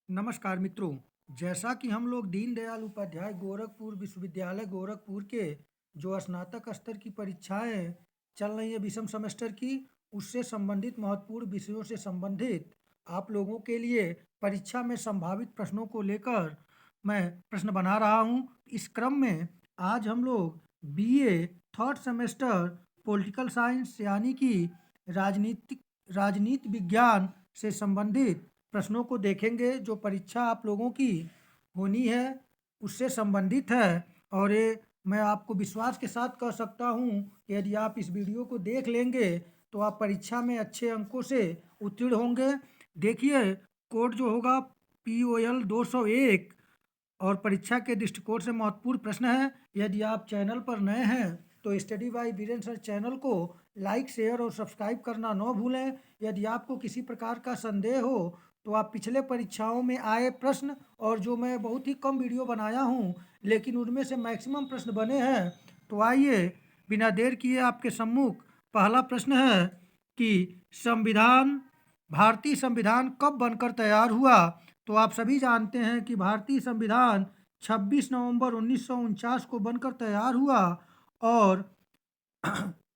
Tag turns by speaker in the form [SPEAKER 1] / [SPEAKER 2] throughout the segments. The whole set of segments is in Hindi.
[SPEAKER 1] नमस्कार मित्रों। जैसा कि हम लोग दीनदयाल उपाध्याय गोरखपुर विश्वविद्यालय गोरखपुर के जो स्नातक स्तर की परीक्षाएं चल रही है विषम सेमेस्टर की, उससे संबंधित महत्वपूर्ण विषयों से संबंधित आप लोगों के लिए परीक्षा में संभावित प्रश्नों को लेकर मैं प्रश्न बना रहा हूं। इस क्रम में आज हम लोग BA third semester political science यानी कि राजनीति विज्ञान से संबंधित प्रश्नों को देखेंगे जो परीक्षा आप लोगों की होनी है उससे संबंधित है। और ये मैं आपको विश्वास के साथ कह सकता हूँ, यदि आप इस वीडियो को देख लेंगे तो आप परीक्षा में अच्छे अंकों से उत्तीर्ण होंगे। देखिए, कोड जो होगा POL 201 और परीक्षा के दृष्टिकोण से महत्वपूर्ण प्रश्न है। यदि आप चैनल पर नए हैं तो study by Virendra sir channel को लाइक शेयर और सब्सक्राइब करना न भूलें। यदि आपको किसी प्रकार का संदेह हो तो आप पिछले परीक्षाओं में आए प्रश्न और जो मैं बहुत ही कम वीडियो बनाया हूं लेकिन उनमें से मैक्सिमम प्रश्न बने हैं, तो आइए बिना देर किए आपके सम्मुख पहला प्रश्न है कि संविधान भारतीय संविधान कब बनकर तैयार हुआ। तो आप सभी जानते हैं कि भारतीय संविधान 26 नवंबर 1949 को बनकर तैयार हुआ। और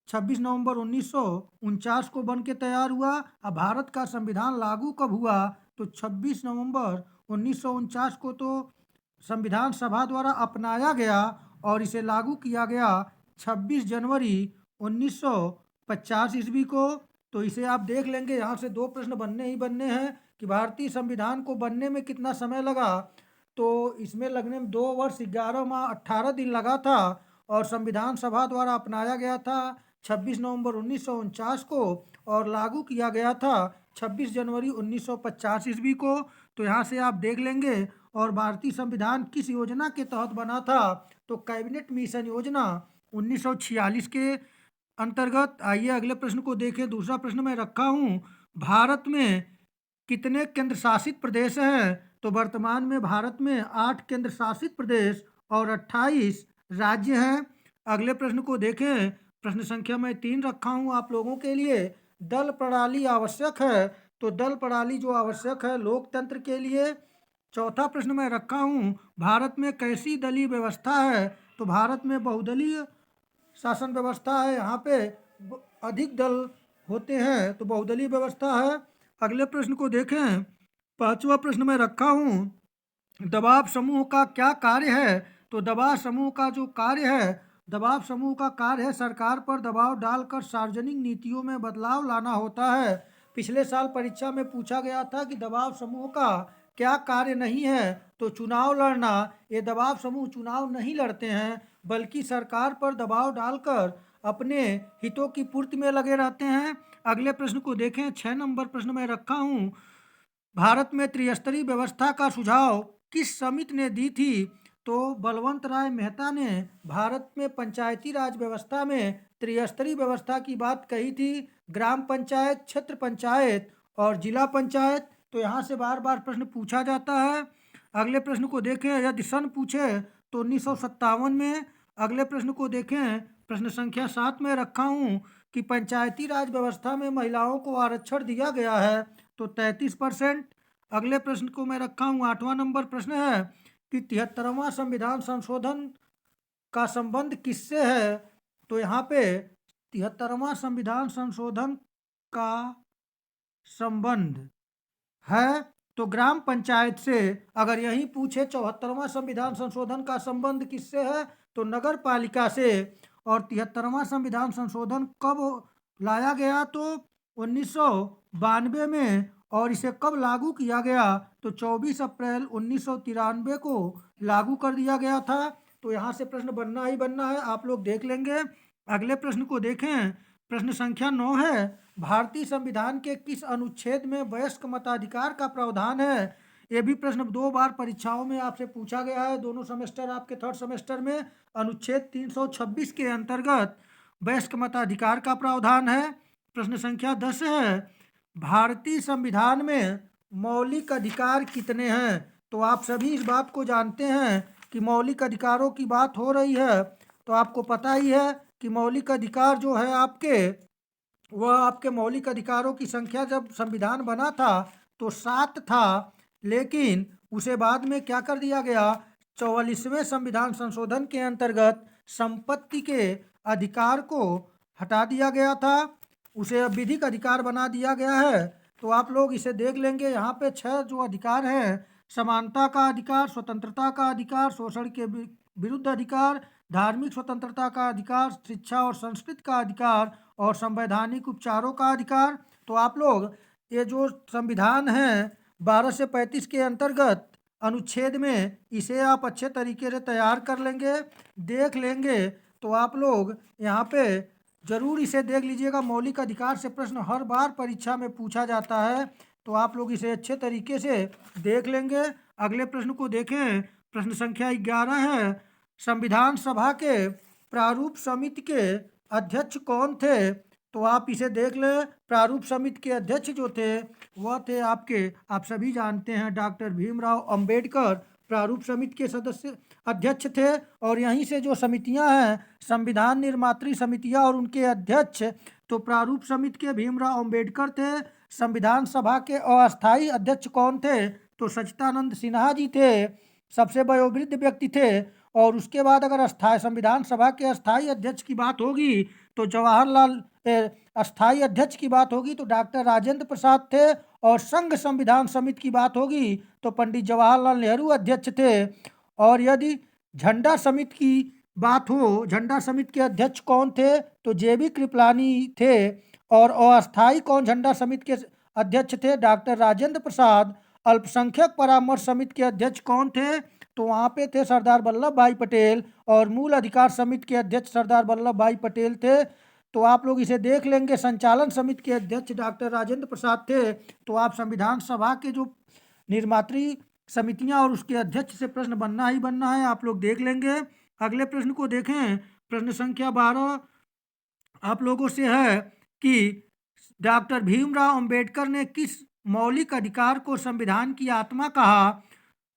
[SPEAKER 1] 26 नवंबर 1949 को बन के तैयार हुआ। अब भारत का संविधान लागू कब हुआ, तो 26 नवंबर 1949 को तो संविधान सभा द्वारा अपनाया गया और इसे लागू किया गया 26 जनवरी 1950 ईस्वी को। तो इसे आप देख लेंगे, यहाँ से दो प्रश्न बनने ही बनने हैं कि भारतीय संविधान को बनने में कितना समय लगा। तो इसमें लगने में 2 वर्ष 11 माह 18 दिन लगा था और संविधान सभा द्वारा अपनाया गया था 26 नवंबर 1949 को और लागू किया गया था 26 जनवरी 1950 ईस्वी को। तो यहाँ से आप देख लेंगे। और भारतीय संविधान किस योजना के तहत बना था, तो कैबिनेट मिशन योजना 1946 के अंतर्गत। आइए अगले प्रश्न को देखें। दूसरा प्रश्न मैं रखा हूँ, भारत में कितने केंद्र शासित प्रदेश हैं। तो वर्तमान में भारत में 8 केंद्र शासित प्रदेश और 28 राज्य हैं। अगले प्रश्न को देखें। प्रश्न संख्या मैं 3 रखा हूँ आप लोगों के लिए, दल प्रणाली आवश्यक है। तो दल प्रणाली जो आवश्यक है लोकतंत्र के लिए। चौथा प्रश्न मैं रखा हूँ, भारत में कैसी दलीय व्यवस्था है। तो भारत में बहुदलीय शासन व्यवस्था है, यहाँ पे अधिक दल होते हैं तो बहुदलीय व्यवस्था है। अगले प्रश्न को देखें। पांचवा प्रश्न मैं रखा हूँ, दबाव समूह का क्या कार्य है। तो दबाव समूह का जो कार्य है, दबाव समूह का कार्य है सरकार पर दबाव डालकर सार्वजनिक नीतियों में बदलाव लाना होता है। पिछले साल परीक्षा में पूछा गया था कि दबाव समूह का क्या कार्य नहीं है, तो चुनाव लड़ना। ये दबाव समूह चुनाव नहीं लड़ते हैं बल्कि सरकार पर दबाव डालकर अपने हितों की पूर्ति में लगे रहते हैं। अगले प्रश्न को देखें। 6 नंबर प्रश्न में रखा हूँ, भारत में त्रिस्तरीय व्यवस्था का सुझाव किस समिति ने दी थी। तो बलवंत राय मेहता ने भारत में पंचायती राज व्यवस्था में त्रिस्तरीय व्यवस्था की बात कही थी, ग्राम पंचायत, क्षेत्र पंचायत और जिला पंचायत। तो यहाँ से बार बार प्रश्न पूछा जाता है। अगले प्रश्न को देखें। यदि सन पूछे तो 1957 में। अगले प्रश्न को देखें। प्रश्न संख्या 7 में रखा हूँ कि पंचायती राज व्यवस्था में महिलाओं को आरक्षण दिया गया है, तो 33%। अगले प्रश्न को मैं रखा हूँ 8वां नंबर प्रश्न है कि 73वां संविधान संशोधन का संबंध किससे है। तो यहाँ पे 73वां संविधान संशोधन का संबंध है तो ग्राम पंचायत से। अगर यही पूछे 74वां संविधान संशोधन का संबंध किससे है, तो नगर पालिका से। और 73वां संविधान संशोधन कब लाया गया, तो 1992 में। और इसे कब लागू किया गया, तो 24 अप्रैल 1993 को लागू कर दिया गया था। तो यहाँ से प्रश्न बनना ही बनना है, आप लोग देख लेंगे। अगले प्रश्न को देखें। प्रश्न संख्या 9 है, भारतीय संविधान के किस अनुच्छेद में वयस्क मताधिकार का प्रावधान है। ये भी प्रश्न 2 बार परीक्षाओं में आपसे पूछा गया है, दोनों सेमेस्टर आपके थर्ड सेमेस्टर में। अनुच्छेद 326 के अंतर्गत वयस्क मताधिकार का प्रावधान है। प्रश्न संख्या 10 है, भारतीय संविधान में मौलिक अधिकार कितने हैं। तो आप सभी इस बात को जानते हैं कि मौलिक अधिकारों की बात हो रही है, तो आपको पता ही है कि मौलिक अधिकार जो है आपके, वह आपके मौलिक अधिकारों की संख्या जब संविधान बना था तो 7 था। लेकिन उसे बाद में क्या कर दिया गया, 44वें संविधान संशोधन के अंतर्गत संपत्ति के अधिकार को हटा दिया गया था, उसे अब विधिक अधिकार बना दिया गया है। तो आप लोग इसे देख लेंगे, यहाँ पे 6 जो अधिकार हैं, समानता का अधिकार, स्वतंत्रता का अधिकार, शोषण के विरुद्ध अधिकार, धार्मिक स्वतंत्रता का अधिकार, शिक्षा और संस्कृति का अधिकार और संवैधानिक उपचारों का अधिकार। तो आप लोग ये जो संविधान है 12 से 35 के अंतर्गत अनुच्छेद में, इसे आप अच्छे तरीके से तैयार कर लेंगे, देख लेंगे। तो आप लोग यहाँ पे जरूर इसे देख लीजिएगा, मौलिक अधिकार से प्रश्न हर बार परीक्षा में पूछा जाता है, तो आप लोग इसे अच्छे तरीके से देख लेंगे। अगले प्रश्न को देखें, प्रश्न संख्या 11 है, संविधान सभा के प्रारूप समिति के अध्यक्ष कौन थे? तो आप इसे देख लें, प्रारूप समिति के अध्यक्ष जो थे वह थे आपके, आप सभी जानते हैं, डॉक्टर भीमराव अंबेडकर प्रारूप समिति के सदस्य अध्यक्ष थे। और यहीं से जो समितियां हैं, संविधान निर्मात्री समितियां और उनके अध्यक्ष, तो प्रारूप समिति के भीमराव अंबेडकर थे। संविधान सभा के अस्थायी अध्यक्ष कौन थे? तो सच्चिदानंद सिन्हा जी थे, सबसे वयोवृद्ध व्यक्ति थे। और उसके बाद अगर संविधान सभा के अस्थायी अध्यक्ष की बात होगी तो जवाहरलाल अस्थायी अध्यक्ष की बात होगी तो डॉक्टर राजेंद्र प्रसाद थे। और संघ संविधान समिति की बात होगी तो पंडित जवाहरलाल नेहरू अध्यक्ष थे। और यदि झंडा समिति की बात हो, झंडा समिति के अध्यक्ष कौन थे? तो जेबी कृपलानी थे। और अस्थायी कौन झंडा समिति के अध्यक्ष थे? डॉक्टर राजेंद्र प्रसाद। अल्पसंख्यक परामर्श समिति के अध्यक्ष कौन थे? तो वहाँ पे थे सरदार वल्लभ भाई पटेल। और मूल अधिकार समिति के अध्यक्ष सरदार वल्लभ भाई पटेल थे। तो आप लोग इसे देख लेंगे, संचालन समिति के अध्यक्ष डॉक्टर राजेंद्र प्रसाद थे। तो आप संविधान सभा के जो निर्मात्री समितियां और उसके अध्यक्ष से प्रश्न बनना ही बनना है, आप लोग देख लेंगे। अगले प्रश्न को देखें, प्रश्न संख्या 12 आप लोगों से है कि डॉक्टर भीमराव अंबेडकर ने किस मौलिक अधिकार को संविधान की आत्मा कहा?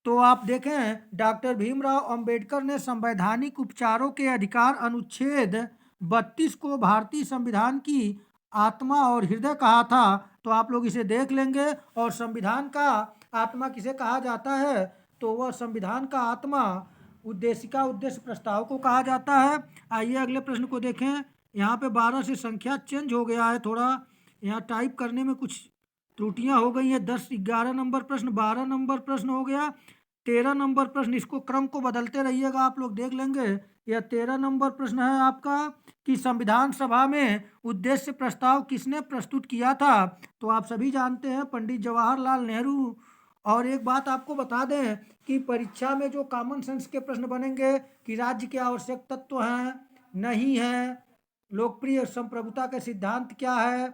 [SPEAKER 1] तो आप देखें, डॉक्टर भीमराव अंबेडकर ने संवैधानिक उपचारों के अधिकार अनुच्छेद 32 को भारतीय संविधान की आत्मा और हृदय कहा था। तो आप लोग इसे देख लेंगे। और संविधान का आत्मा किसे कहा जाता है? तो वह संविधान का आत्मा उद्देशिका उद्देश्य प्रस्ताव को कहा जाता है। आइए अगले प्रश्न को देखें। यहाँ पे 12 से संख्या चेंज हो गया है, थोड़ा यहाँ टाइप करने में कुछ त्रुटियां हो गई हैं। 10 11 नंबर प्रश्न 12 नंबर प्रश्न हो गया, 13 नंबर प्रश्न, इसको क्रम को बदलते रहिएगा, आप लोग देख लेंगे। यह 13 नंबर प्रश्न है आपका कि संविधान सभा में उद्देश्य प्रस्ताव किसने प्रस्तुत किया था? तो आप सभी जानते हैं, पंडित जवाहरलाल नेहरू। और एक बात आपको बता दें कि परीक्षा में जो कॉमन सेंस के प्रश्न बनेंगे कि राज्य के आवश्यक तत्व हैं, नहीं है, लोकप्रिय संप्रभुता के सिद्धांत क्या है,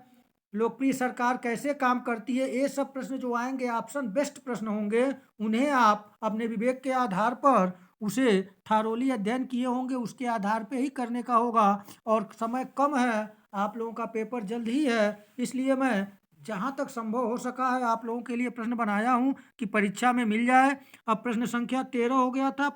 [SPEAKER 1] लोकप्रिय सरकार कैसे काम करती है, ये सब प्रश्न जो आएंगे ऑप्शन बेस्ट प्रश्न होंगे। उन्हें आप अपने विवेक के आधार पर उसे थारोली अध्ययन किए होंगे, उसके आधार पे ही करने का होगा। और समय कम है, आप लोगों का पेपर जल्द ही है, इसलिए मैं जहाँ तक संभव हो सका है आप लोगों के लिए प्रश्न बनाया हूँ कि परीक्षा में मिल जाए। अब प्रश्न संख्या 13 हो गया था,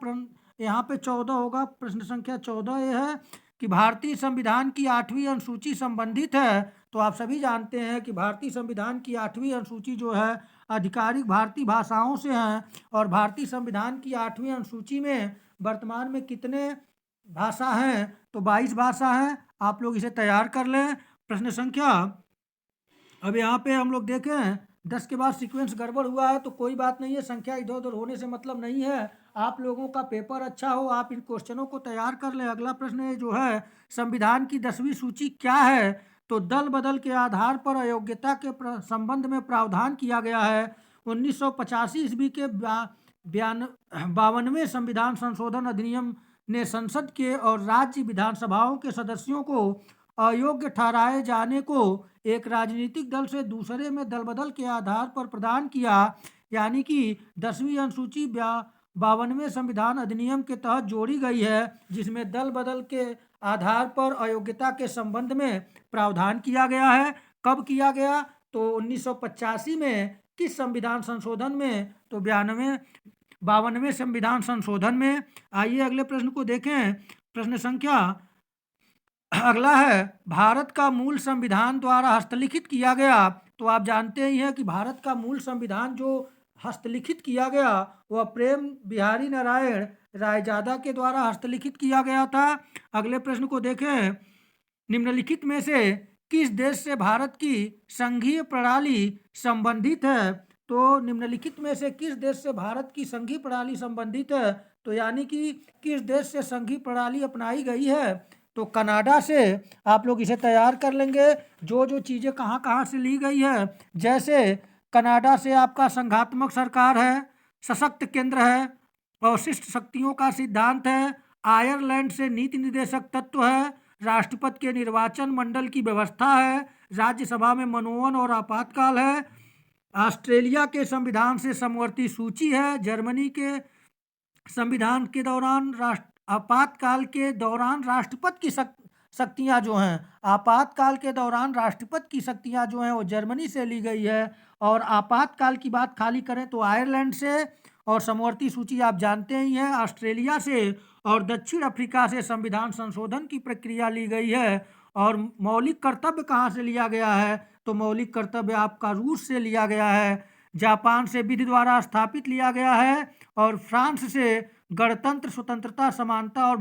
[SPEAKER 1] यहाँ पे 14 होगा। प्रश्न संख्या 14 ये है कि भारतीय संविधान की 8वीं अनुसूची संबंधित है। तो आप सभी जानते हैं कि भारतीय संविधान की 8वीं अनुसूची जो है आधिकारिक भारतीय भाषाओं से है। और भारतीय संविधान की 8वीं अनुसूची में वर्तमान में कितने भाषा हैं? तो 22 भाषा हैं। आप लोग इसे तैयार कर लें। प्रश्न संख्या, अब यहाँ पे हम लोग देखें 10 के बाद सीक्वेंस गड़बड़ हुआ है तो कोई बात नहीं है, संख्या इधर उधर होने से मतलब नहीं है। आप लोगों का पेपर अच्छा हो, आप इन क्वेश्चनों को तैयार कर लें। अगला प्रश्न जो है, संविधान की 10वीं सूची क्या है? तो दल बदल के आधार पर अयोग्यता के संबंध में प्रावधान किया गया है। 1985 ईस्वी के 52वें संविधान संशोधन अधिनियम ने संसद के और राज्य विधानसभाओं के सदस्यों को अयोग्य ठहराए जाने को एक राजनीतिक दल से दूसरे में दल बदल के आधार पर प्रदान किया। यानी कि 10वीं अनुसूची 52वें संविधान अधिनियम के तहत जोड़ी गई है, जिसमें दल बदल के आधार पर अयोग्यता के संबंध में प्रावधान किया गया है। कब किया गया? तो 1985 में। किस संविधान संशोधन में? तो 52वें संविधान संशोधन में। आइए अगले प्रश्न को देखें। प्रश्न संख्या अगला है, भारत का मूल संविधान द्वारा हस्तलिखित किया गया। तो आप जानते ही हैं कि भारत का मूल संविधान जो हस्तलिखित किया गया वह प्रेम बिहारी नारायण रायजादा के द्वारा हस्तलिखित किया गया था। अगले प्रश्न को देखें, निम्नलिखित में से किस देश से भारत की संघीय प्रणाली संबंधित है? तो निम्नलिखित में से किस देश से भारत की संघीय प्रणाली संबंधित है? तो यानी कि किस देश से संघीय प्रणाली अपनाई गई है? तो कनाडा से। आप लोग इसे तैयार कर लेंगे, जो जो चीज़ें कहाँ कहाँ से ली गई है। जैसे कनाडा से आपका संघात्मक सरकार है, सशक्त केंद्र है, अवशिष्ट शक्तियों का सिद्धांत है। आयरलैंड से नीति निर्देशक तत्व है, राष्ट्रपति के निर्वाचन मंडल की व्यवस्था है, राज्यसभा में मनोवन और आपातकाल है। ऑस्ट्रेलिया के संविधान से समवर्ती सूची है। जर्मनी के संविधान के दौरान आपातकाल के दौरान राष्ट्रपति की शक्तियां जो हैं, आपातकाल के दौरान राष्ट्रपति की शक्तियां जो हैं वो जर्मनी से ली गई है। और आपातकाल की बात खाली करें तो आयरलैंड से, और समवर्ती सूची आप जानते ही हैं ऑस्ट्रेलिया से। और दक्षिण अफ्रीका से संविधान संशोधन की प्रक्रिया ली गई है। और मौलिक कर्तव्य कहाँ से लिया गया है? तो मौलिक कर्तव्य आपका रूस से लिया गया है। जापान से विधि द्वारा स्थापित लिया गया है। और फ्रांस से गणतंत्र, स्वतंत्रता, समानता और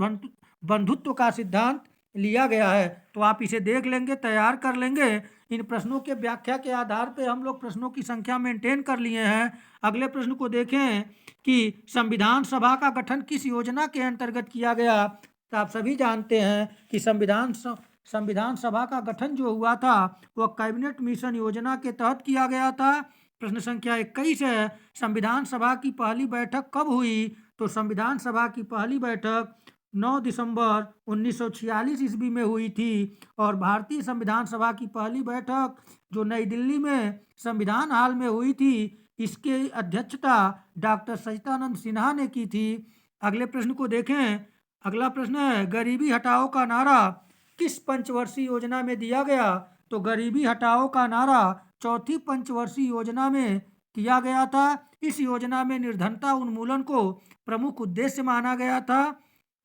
[SPEAKER 1] बंधुत्व का सिद्धांत लिया गया है। तो आप इसे देख लेंगे, तैयार कर लेंगे। इन प्रश्नों के व्याख्या के आधार पे हम लोग प्रश्नों की संख्या मेंटेन कर लिए हैं। अगले प्रश्न को देखें कि संविधान सभा का गठन किस योजना के अंतर्गत किया गया? तो आप सभी जानते हैं कि संविधान सभा का गठन जो हुआ था वह कैबिनेट मिशन योजना के तहत किया गया था। प्रश्न संख्या 21 है, संविधान सभा की पहली बैठक कब हुई? तो संविधान सभा की पहली बैठक 9 दिसंबर 1946 ईस्वी में हुई थी। और भारतीय संविधान सभा की पहली बैठक जो नई दिल्ली में संविधान हाल में हुई थी, इसकी अध्यक्षता डॉक्टर सच्चिदानंद सिन्हा ने की थी। अगले प्रश्न को देखें। अगला प्रश्न है, गरीबी हटाओ का नारा किस पंचवर्षीय योजना में दिया गया? तो गरीबी हटाओ का नारा चौथी पंचवर्षीय योजना में किया गया था। इस योजना में निर्धनता उन्मूलन को प्रमुख उद्देश्य माना गया था।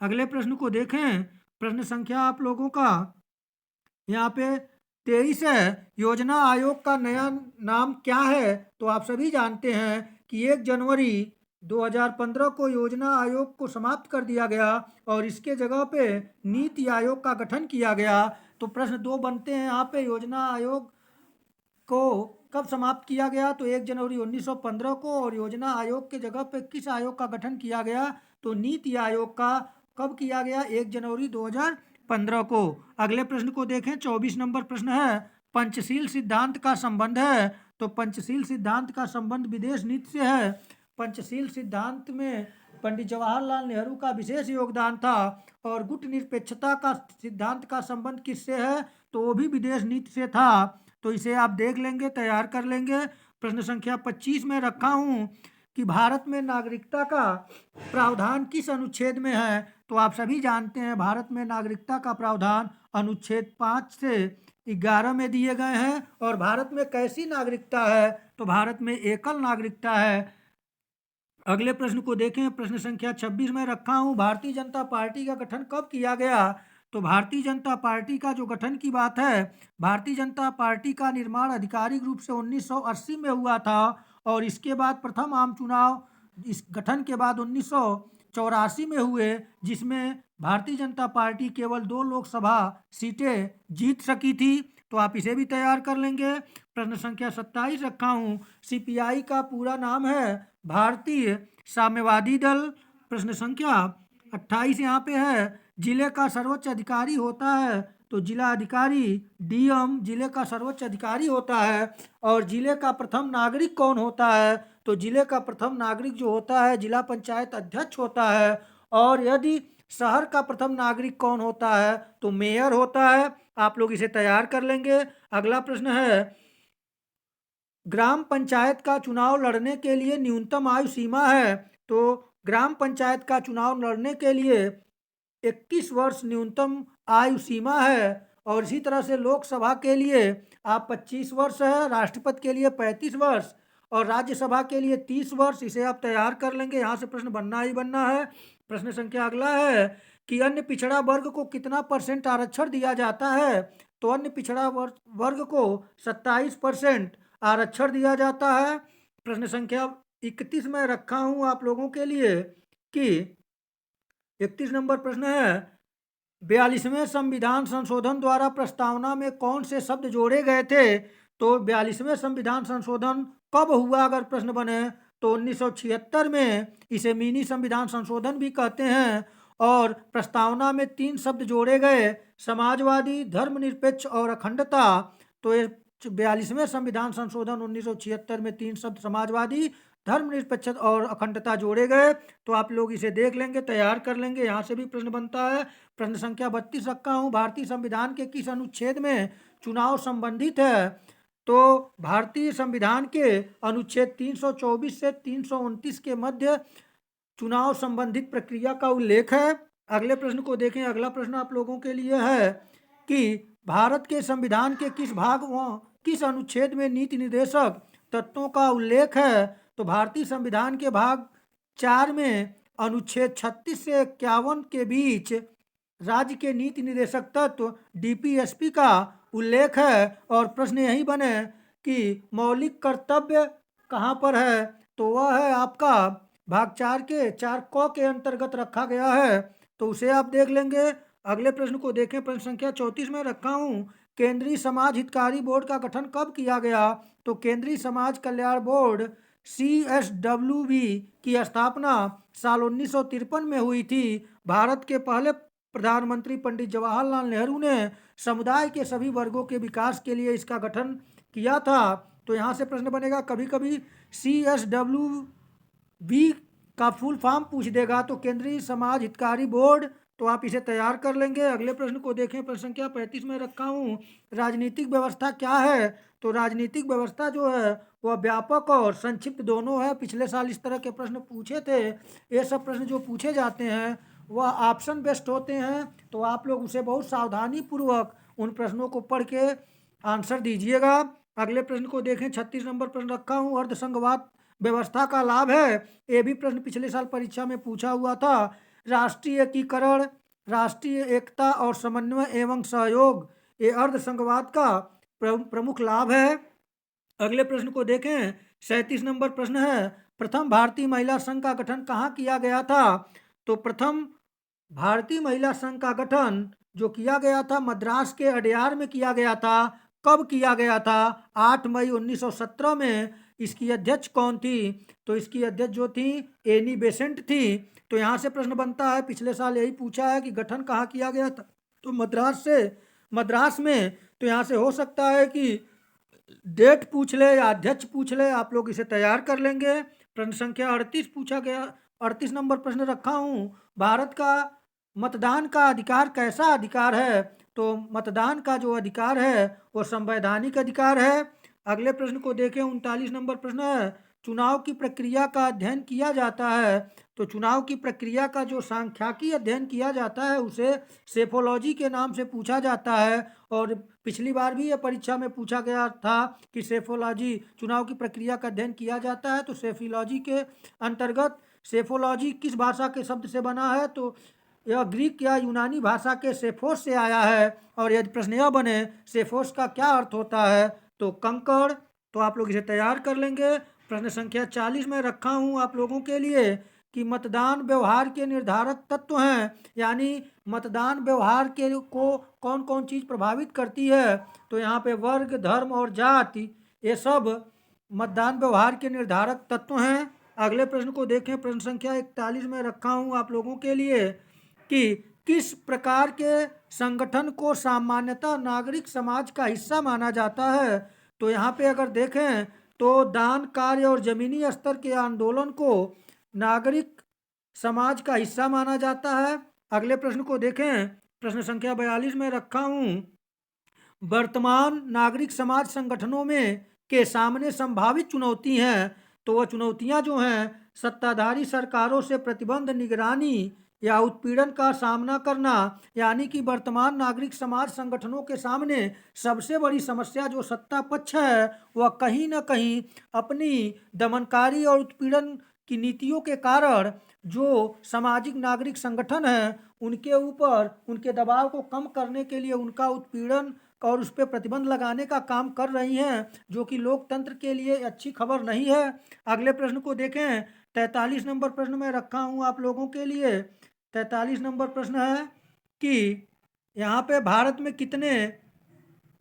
[SPEAKER 1] अगले प्रश्न को देखें। प्रश्न संख्या आप लोगों का यहाँ पे 23 है, योजना आयोग का नया नाम क्या है? तो आप सभी जानते हैं कि 1 जनवरी 2015 को योजना आयोग को समाप्त कर दिया गया और इसके जगह पे नीति आयोग का गठन किया गया। तो प्रश्न दो बनते हैं यहाँ पे, योजना आयोग को कब समाप्त किया गया? तो 1 जनवरी 1915 को। और योजना आयोग के जगह पे किस आयोग का गठन किया गया? तो नीति आयोग का कब किया गया? 1 जनवरी 2015 को। अगले प्रश्न को देखें, 24 नंबर प्रश्न है, पंचशील सिद्धांत का संबंध है। तो पंचशील सिद्धांत का संबंध विदेश नीति से है। पंचशील सिद्धांत में पंडित जवाहरलाल नेहरू का विशेष योगदान था। और गुट निरपेक्षता का सिद्धांत का संबंध किससे है? तो वो भी विदेश नीति से था। तो इसे आप देख लेंगे, तैयार कर लेंगे। प्रश्न संख्या 25 में रखा हूं कि भारत में नागरिकता का प्रावधान किस अनुच्छेद में है? तो आप सभी जानते हैं भारत में नागरिकता का प्रावधान अनुच्छेद 5 से 11 में दिए गए हैं। और भारत में कैसी नागरिकता है? तो भारत में एकल नागरिकता है। अगले प्रश्न को देखें। प्रश्न संख्या 26 में रखा हूं, भारतीय जनता पार्टी का गठन कब किया गया? तो भारतीय जनता पार्टी का जो गठन की बात है, भारतीय जनता पार्टी का निर्माण आधिकारिक रूप से 1980 में हुआ था। और इसके बाद प्रथम आम चुनाव इस गठन के बाद 1984 में हुए, जिसमें भारतीय जनता पार्टी केवल 2 लोकसभा सीटें जीत सकी थी। तो आप इसे भी तैयार कर लेंगे। प्रश्न संख्या 27 रखा हूँ, सीपीआई का पूरा नाम है भारतीय साम्यवादी दल। प्रश्न संख्या 28 यहाँ पे है, जिले का सर्वोच्च अधिकारी होता है। तो जिला अधिकारी डीएम जिले का सर्वोच्च अधिकारी होता है। और जिले का प्रथम नागरिक कौन होता है? तो जिले का प्रथम नागरिक जो होता है जिला पंचायत अध्यक्ष होता है। और यदि शहर का प्रथम नागरिक कौन होता है? तो मेयर होता है। आप लोग इसे तैयार कर लेंगे। अगला प्रश्न है, ग्राम पंचायत का चुनाव लड़ने के लिए न्यूनतम आयु सीमा है। तो ग्राम पंचायत का चुनाव लड़ने के लिए 21 वर्ष न्यूनतम आयु सीमा है। और इसी तरह से लोकसभा के लिए आप 25 वर्ष है, राष्ट्रपति के लिए 35 वर्ष और राज्यसभा के लिए 30 वर्ष। इसे आप तैयार कर लेंगे, यहाँ से प्रश्न बनना ही बनना है। प्रश्न संख्या अगला है कि अन्य पिछड़ा वर्ग को कितना % आरक्षण दिया जाता है? तो अन्य पिछड़ा वर्ग को 27% आरक्षण दिया जाता है। प्रश्न संख्या 31 में रखा हूं आप लोगों के लिए कि 31 नंबर प्रश्न है, 42वें संविधान संशोधन द्वारा प्रस्तावना में कौन से शब्द जोड़े गए थे? तो 42वें संविधान संशोधन कब हुआ अगर प्रश्न बने तो 1976 में। इसे मिनी संविधान संशोधन भी कहते हैं। और प्रस्तावना में 3 शब्द जोड़े गए, समाजवादी, धर्मनिरपेक्ष और अखंडता। तो ये 42वें संविधान संशोधन 1976 में 3 शब्द समाजवादी, धर्मनिरपेक्ष और अखंडता जोड़े गए। तो आप लोग इसे देख लेंगे, तैयार कर लेंगे, यहाँ से भी प्रश्न बनता है। प्रश्न संख्या 32 रखा हूँ, भारतीय संविधान के किस अनुच्छेद में चुनाव संबंधित है? तो भारतीय संविधान के अनुच्छेद 324 से 329 के मध्य चुनाव संबंधित प्रक्रिया का उल्लेख है। अगले प्रश्न को देखें। अगला प्रश्न आप लोगों के लिए है कि भारत के संविधान के किस भाग व किस अनुच्छेद में नीति निर्देशक तत्वों का उल्लेख है? तो भारतीय संविधान के भाग 4 में अनुच्छेद 36 से 51 के बीच राज्य के नीति निर्देशक तत्व डीपीएसपी का उल्लेख है। और प्रश्न यही बने कि मौलिक कर्तव्य कहाँ पर है? तो वह है आपका भाग 4 के 4 क के अंतर्गत रखा गया है। तो उसे आप देख लेंगे। अगले प्रश्न को देखें। प्रश्न संख्या 34 में रखा हूँ, केंद्रीय समाज हितकारी बोर्ड का गठन कब किया गया? तो केंद्रीय समाज कल्याण बोर्ड CSWB की स्थापना साल 1953 में हुई थी। भारत के पहले प्रधानमंत्री पंडित जवाहरलाल नेहरू ने समुदाय के सभी वर्गों के विकास के लिए इसका गठन किया था। तो यहाँ से प्रश्न बनेगा, कभी कभी CSWB का फुल फॉर्म पूछ देगा, तो केंद्रीय समाज हितकारी बोर्ड। तो आप इसे तैयार कर लेंगे। अगले प्रश्न को देखें। प्रश्न संख्या 35 में रखा हूँ, राजनीतिक व्यवस्था क्या है? तो राजनीतिक व्यवस्था जो है वह व्यापक और संक्षिप्त दोनों है। पिछले साल इस तरह के प्रश्न पूछे थे। ये सब प्रश्न जो पूछे जाते हैं वह ऑप्शन बेस्ड होते हैं। तो आप लोग उसे बहुत सावधानी पूर्वक उन प्रश्नों को पढ़ के आंसर दीजिएगा। अगले प्रश्न को देखें। 36 नंबर प्रश्न रखा हूँ, अर्धसंघवाद व्यवस्था का लाभ है। ये भी प्रश्न पिछले साल परीक्षा में पूछा हुआ था। राष्ट्रीय एकीकरण, राष्ट्रीय एकता और समन्वय एवं सहयोग, ये अर्धसंघवाद का प्रमुख लाभ है। अगले प्रश्न को देखें। 37 नंबर प्रश्न है, प्रथम भारतीय महिला संघ का गठन कहाँ किया गया था? तो प्रथम भारतीय महिला संघ का गठन जो किया गया था मद्रास के अडयार में किया गया था। कब किया गया था? 8 मई 1917 में। इसकी अध्यक्ष कौन थी? तो इसकी अध्यक्ष जो थी एनी बेसेंट थी। तो यहाँ से प्रश्न बनता है, पिछले साल यही पूछा है कि गठन कहाँ किया गया था, तो मद्रास में। तो यहाँ से हो सकता है कि डेट पूछ ले या अध्यक्ष पूछ ले, आप लोग इसे तैयार कर लेंगे। प्रश्न संख्या 38 पूछा गया। 38 नंबर प्रश्न रखा हूँ, भारत का मतदान का अधिकार कैसा अधिकार है? तो मतदान का जो अधिकार है वो संवैधानिक अधिकार है। अगले प्रश्न को देखें। 39 नंबर प्रश्न है, चुनाव की प्रक्रिया का अध्ययन किया जाता है। तो चुनाव की प्रक्रिया का जो सांख्यिकी अध्ययन किया जाता है उसे सेफोलॉजी के नाम से पूछा जाता है। और पिछली बार भी ये परीक्षा में पूछा गया था कि सेफोलॉजी, चुनाव की प्रक्रिया का अध्ययन किया जाता है। तो सेफोलॉजी के अंतर्गत सेफोलॉजी किस भाषा के शब्द से बना है? तो यह ग्रीक या यूनानी भाषा के सेफोस से आया है। और यदि प्रश्न यह बने सेफोस का क्या अर्थ होता है? तो कंकड़। तो आप लोग इसे तैयार कर लेंगे। प्रश्न संख्या 40 में रखा हूँ आप लोगों के लिए कि मतदान व्यवहार के निर्धारक तत्व हैं, यानी मतदान व्यवहार के को कौन कौन चीज़ प्रभावित करती है? तो यहाँ पे वर्ग, धर्म और जाति, ये सब मतदान व्यवहार के निर्धारक तत्व हैं। अगले प्रश्न को देखें। प्रश्न संख्या 41 में रखा हूँ आप लोगों के लिए कि किस प्रकार के संगठन को सामान्यतः नागरिक समाज का हिस्सा माना जाता है? तो यहाँ पे अगर देखें तो दान कार्य और जमीनी स्तर के आंदोलन को नागरिक समाज का हिस्सा माना जाता है। अगले प्रश्न को देखें। प्रश्न संख्या 42 में रखा हूँ, वर्तमान नागरिक समाज संगठनों में के सामने संभावित चुनौती हैं। तो वह चुनौतियां जो हैं, सत्ताधारी सरकारों से प्रतिबंध, निगरानी या उत्पीड़न का सामना करना। यानी कि वर्तमान नागरिक समाज संगठनों के सामने सबसे बड़ी समस्या जो सत्ता पक्ष है वह कहीं ना कहीं अपनी दमनकारी और उत्पीड़न की नीतियों के कारण जो सामाजिक नागरिक संगठन हैं उनके ऊपर उनके दबाव को कम करने के लिए, उनका उत्पीड़न और उस पे प्रतिबंध लगाने का काम कर रही हैं, जो कि लोकतंत्र के लिए अच्छी खबर नहीं है। अगले प्रश्न को देखें। 43 नंबर प्रश्न मैं रखा हूँ आप लोगों के लिए। 43 नंबर प्रश्न है कि यहाँ पे भारत में कितने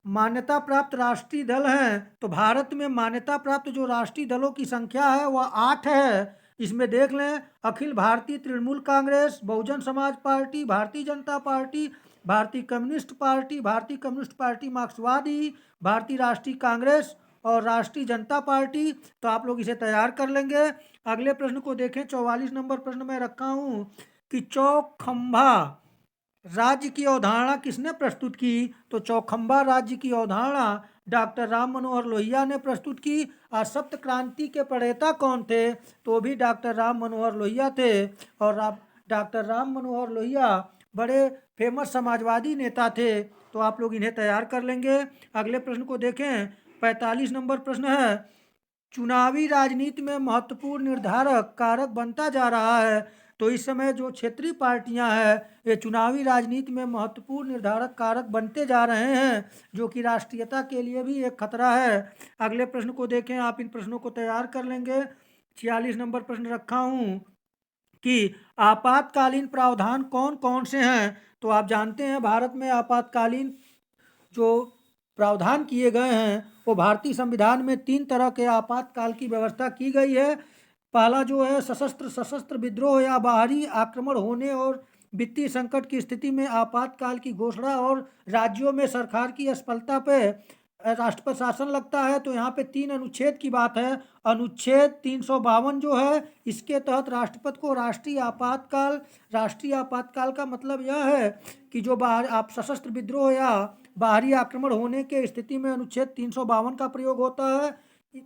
[SPEAKER 1] मान्यता प्राप्त राष्ट्रीय दल हैं? तो भारत में मान्यता प्राप्त जो राष्ट्रीय दलों की संख्या है वह 8 है। इसमें देख लें, अखिल भारतीय तृणमूल कांग्रेस, बहुजन समाज पार्टी, भारतीय जनता पार्टी, भारतीय कम्युनिस्ट पार्टी मार्क्सवादी, भारतीय राष्ट्रीय कांग्रेस और राष्ट्रीय जनता पार्टी। तो आप लोग इसे तैयार कर लेंगे। अगले प्रश्न को देखें। 44 नंबर प्रश्न में रखा हूँ कि चौखंबा राज्य की अवधारणा किसने प्रस्तुत की? तो चौखंबा राज्य की अवधारणा डॉक्टर राम मनोहर लोहिया ने प्रस्तुत की। और सप्त क्रांति के प्रणेता कौन थे? तो भी डॉक्टर राम मनोहर लोहिया थे। और डॉक्टर राम मनोहर लोहिया बड़े फेमस समाजवादी नेता थे। तो आप लोग इन्हें तैयार कर लेंगे। अगले प्रश्न को देखें। 45 नंबर प्रश्न है, चुनावी राजनीति में महत्वपूर्ण निर्धारक कारक बनता जा रहा है। तो इस समय जो क्षेत्रीय पार्टियां हैं ये चुनावी राजनीति में महत्वपूर्ण निर्धारक कारक बनते जा रहे हैं, जो कि राष्ट्रीयता के लिए भी एक खतरा है। अगले प्रश्न को देखें। आप इन प्रश्नों को तैयार कर लेंगे। 46 नंबर प्रश्न रखा हूँ कि आपातकालीन प्रावधान कौन कौन से हैं? तो आप जानते हैं भारत में आपातकालीन जो प्रावधान किए गए हैं वो भारतीय संविधान में 3 तरह के आपातकाल की व्यवस्था की गई है। पहला जो है सशस्त्र विद्रोह या बाहरी आक्रमण होने और वित्तीय संकट की स्थिति में आपातकाल की घोषणा और राज्यों में सरकार की असफलता पे राष्ट्रपति शासन लगता है। तो यहाँ पे 3 अनुच्छेद की बात है। अनुच्छेद 352 जो है इसके तहत राष्ट्रपति को राष्ट्रीय आपातकाल का मतलब यह है कि जो बाहर आप सशस्त्र विद्रोह या बाहरी आक्रमण होने के स्थिति में अनुच्छेद 352 का प्रयोग होता है।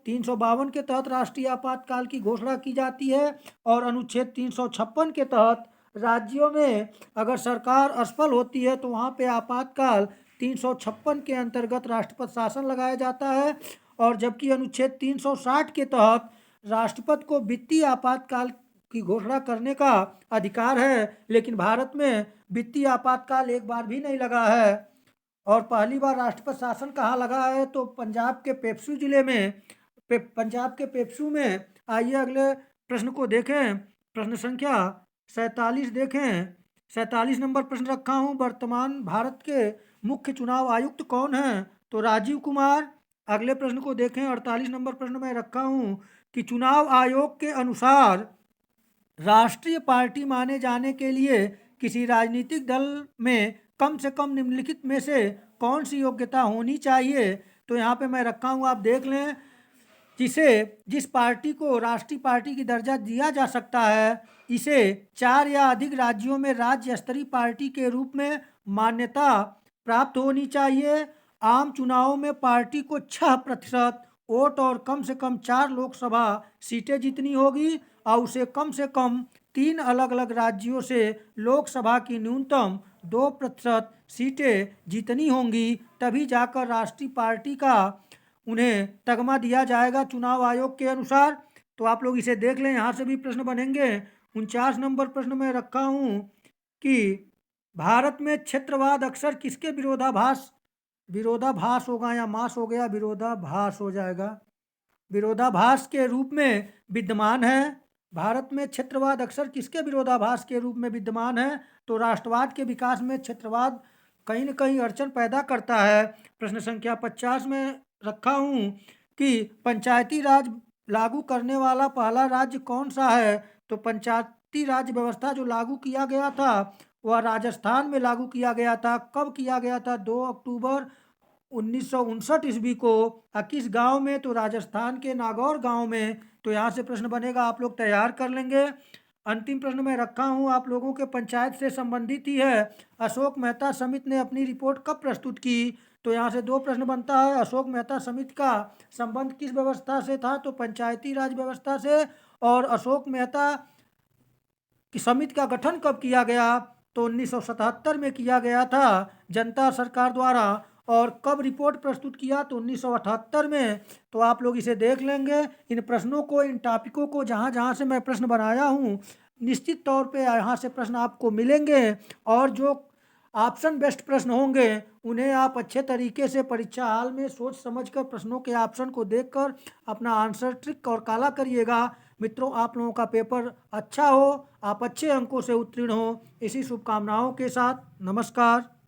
[SPEAKER 1] 352 के तहत राष्ट्रीय आपातकाल की घोषणा की जाती है। और अनुच्छेद 356 के तहत राज्यों में अगर सरकार असफल होती है तो वहाँ पे आपातकाल 356 के अंतर्गत राष्ट्रपति शासन लगाया जाता है। और जबकि अनुच्छेद 360 के तहत राष्ट्रपति को वित्तीय आपातकाल की घोषणा करने का अधिकार है। लेकिन भारत में वित्तीय आपातकाल एक बार भी नहीं लगा है। और पहली बार राष्ट्रपति शासन कहाँ लगा है? तो पंजाब के पेप्सू जिले में, पंजाब के पेप्सू में। आइए अगले प्रश्न को देखें। प्रश्न संख्या 47 देखें। 47 नंबर प्रश्न रखा हूँ, वर्तमान भारत के मुख्य चुनाव आयुक्त कौन हैं? तो राजीव कुमार। अगले प्रश्न को देखें। 48 नंबर प्रश्न में रखा हूँ कि चुनाव आयोग के अनुसार राष्ट्रीय पार्टी माने जाने के लिए किसी राजनीतिक दल में कम से कम निम्नलिखित में से कौन सी योग्यता होनी चाहिए? तो यहाँ पे मैं रखा हूँ, आप देख लें। जिस पार्टी को राष्ट्रीय पार्टी की दर्जा दिया जा सकता है, इसे 4 या अधिक राज्यों में राज्य स्तरीय पार्टी के रूप में मान्यता प्राप्त होनी चाहिए। आम चुनावों में पार्टी को 6% वोट और कम से कम 4 लोकसभा सीटें जीतनी होगी और उसे कम से कम 3 अलग अलग राज्यों से लोकसभा की न्यूनतम 2% सीटें जीतनी होंगी, तभी जाकर राष्ट्रीय पार्टी का उन्हें तगमा दिया जाएगा चुनाव आयोग के अनुसार। तो आप लोग इसे देख लें, यहाँ से भी प्रश्न बनेंगे। 49 नंबर प्रश्न में रखा हूँ कि भारत में क्षेत्रवाद अक्सर किसके विरोधाभास होगा या मास हो गया, विरोधाभास हो जाएगा, विरोधाभास के रूप में विद्यमान है। भारत में क्षेत्रवाद अक्सर किसके विरोधाभास के रूप में विद्यमान है? तो राष्ट्रवाद के विकास में क्षेत्रवाद कहीं न कहीं अड़चन पैदा करता है। प्रश्न संख्या 50 में रखा हूँ कि पंचायती राज लागू करने वाला पहला राज्य कौन सा है? तो पंचायती राज व्यवस्था जो लागू किया गया था वह राजस्थान में लागू किया गया था। कब किया गया था? 2 अक्टूबर 1959 ईस्वी को। किस गांव में? तो राजस्थान के नागौर गांव में। तो यहाँ से प्रश्न बनेगा, आप लोग तैयार कर लेंगे। अंतिम प्रश्न में रखा हूँ आप लोगों के पंचायत से संबंधित ही है। अशोक मेहता समिति ने अपनी रिपोर्ट कब प्रस्तुत की? तो यहाँ से 2 प्रश्न बनता है। अशोक मेहता समिति का संबंध किस व्यवस्था से था? तो पंचायती राज व्यवस्था से। और अशोक मेहता की समिति का गठन कब किया गया? तो 1977 में किया गया था जनता सरकार द्वारा। और कब रिपोर्ट प्रस्तुत किया? तो 1978 में। तो आप लोग इसे देख लेंगे। इन प्रश्नों को, इन टॉपिकों को जहाँ जहाँ से मैं प्रश्न बनाया हूँ निश्चित तौर पे यहाँ से प्रश्न आपको मिलेंगे। और जो ऑप्शन बेस्ड प्रश्न होंगे, उन्हें आप अच्छे तरीके से परीक्षा हाल में सोच समझकर प्रश्नों के ऑप्शन को देखकर अपना आंसर ट्रिक और काला करिएगा। मित्रों, आप लोगों का पेपर अच्छा हो, आप अच्छे अंकों से उत्तीर्ण हो, इसी शुभकामनाओं के साथ नमस्कार।